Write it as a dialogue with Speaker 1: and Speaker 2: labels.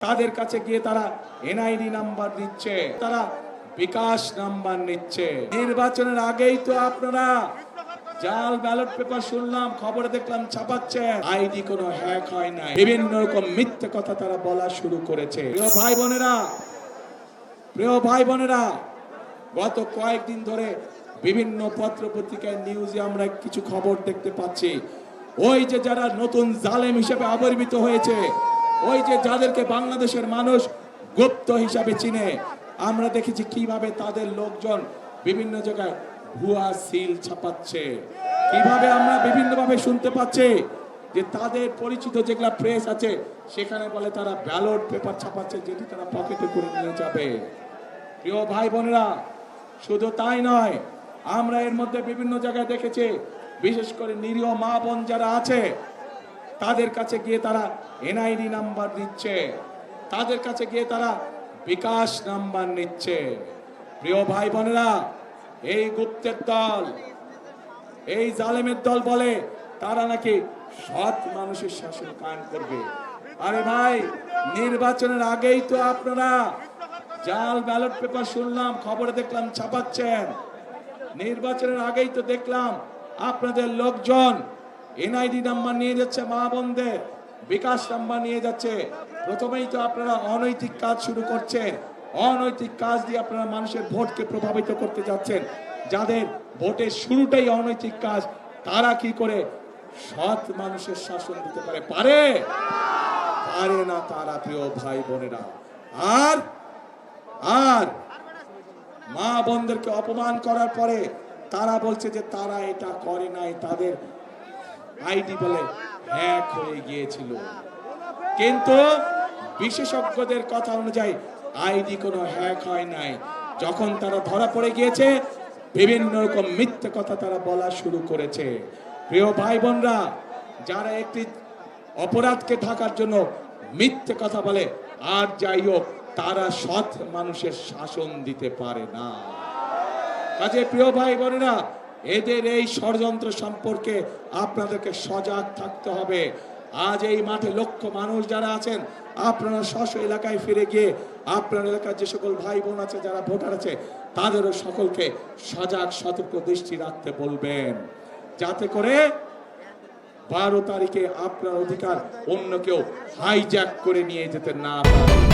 Speaker 1: তাদের কাছে গিয়ে তারা এনআইডি নাম্বার দিচ্ছে, তারা বিকাশ নাম্বার নিচ্ছে। নির্বাচনের আগেই তো আপনারা জাল ব্যালট পেপার শুনলাম, খবরে দেখলাম ছাপাচ্ছে। আইডি কোনো হ্যাক হয় নাই, বিভিন্ন রকম মিথ্যে কথা তারা বলা শুরু করেছে। প্রিয় ভাই বোনেরা, গত কয়েকদিন ধরে বিভিন্ন পত্র পত্রিকায় নিউজে আমরা কিছু খবর দেখতে পাচ্ছি। ওই যে যারা নতুন জালেম হিসেবে আবির্ভূত হয়েছে, ওই যে যাদেরকে বাংলাদেশের মানুষ গুপ্ত হিসাবে চিনে, আমরা দেখেছি কিভাবে তাদের লোকজন বিভিন্ন জায়গায় ভুয়া সিল ছাপাচ্ছে। কিভাবে আমরা বিভিন্ন ভাবে শুনতে পাচ্ছি যে তাদের পরিচিত যেগুলা প্রেস আছে সেখানে বলে তারা ব্যালট পেপার ছাপাচ্ছে, যেটি তারা পকেটে করে নিয়ে যাবে। প্রিয় ভাই বোনেরা, শুধু তাই নয়, আমরা এর মধ্যে বিভিন্ন জায়গায় দেখেছি, বিশেষ করে নিরীহ মা বোন যারা আছে তাদের কাছে গিয়ে তারা এনআইডি নাম্বার দিচ্ছে, তাদের কাছে গিয়ে তারা বিকাশ নাম্বার নিচ্ছে। প্রিয় ভাই বোনেরা, এই গুপ্তের দল, এই জালেমের দল বলে তারা নাকি সৎ মানুষের শাসন কায়েম করবে। আরে ভাই, নির্বাচনের আগেই তো আপনারা জাল ব্যালট পেপার শুনলাম, খবরে দেখলাম ছাপাচ্ছেন। নির্বাচনের আগেই তো দেখলাম আপনাদের লোকজন এনআইডি নাম্বার নিয়ে যাচ্ছে, মা বোনদের বিকাশ নাম্বার নিয়ে যাচ্ছে। প্রথমেই তো আপনারা অনৈতিক কাজ শুরু করছেন। অনৈতিক কাজ দিয়ে আপনারা মানুষের ভোটকে প্রভাবিত করতে যাচ্ছেন। যাদের ভোটের শুরুটাই অনৈতিক কাজ, তারা কি করে সৎ মানুষের শাসন দিতে পারে? পারে না তারা। প্রিয় ভাই বোনেরা, আর মা বোনদেরকে অপমান করার পরে তারা বলছে যে তারা এটা করে নাই, তাদের আইডি বলে হ্যাক হয়ে গিয়েছিল। কিন্তু বিশেষজ্ঞদের কথা অনুযায়ী আইডি কোনো হ্যাক হয় নাই। যখন তারা ধরা পড়ে গিয়েছে, বিভিন্ন রকম মিথ্যে কথা তারা বলা শুরু করেছে। প্রিয় ভাই বোনরা, যারা একটি অপরাধকে ঢাকার জন্য মিথ্যে কথা বলে, আর যাই হোক, তারা সৎ মানুষের শাসন দিতে পারে না। কাজে প্রিয় ভাই বোনেরা, এদের এই ষড়যন্ত্র সম্পর্কে আপনাদেরকে সজাগ থাকতে হবে। আজ এই মাঠে লক্ষ মানুষ যারা আছেন, আপনারা স্ব এলাকায় ফিরে গিয়ে আপনার এলাকার যে সকল ভাই বোন আছে, যারা ভোটার আছে, তাদেরও সকলকে সজাগ সতর্ক দৃষ্টি রাখতে বলবেন, যাতে করে 12 তারিখে আপনার অধিকার অন্য কেউ হাইজ্যাক করে নিয়ে যেতে না পারে।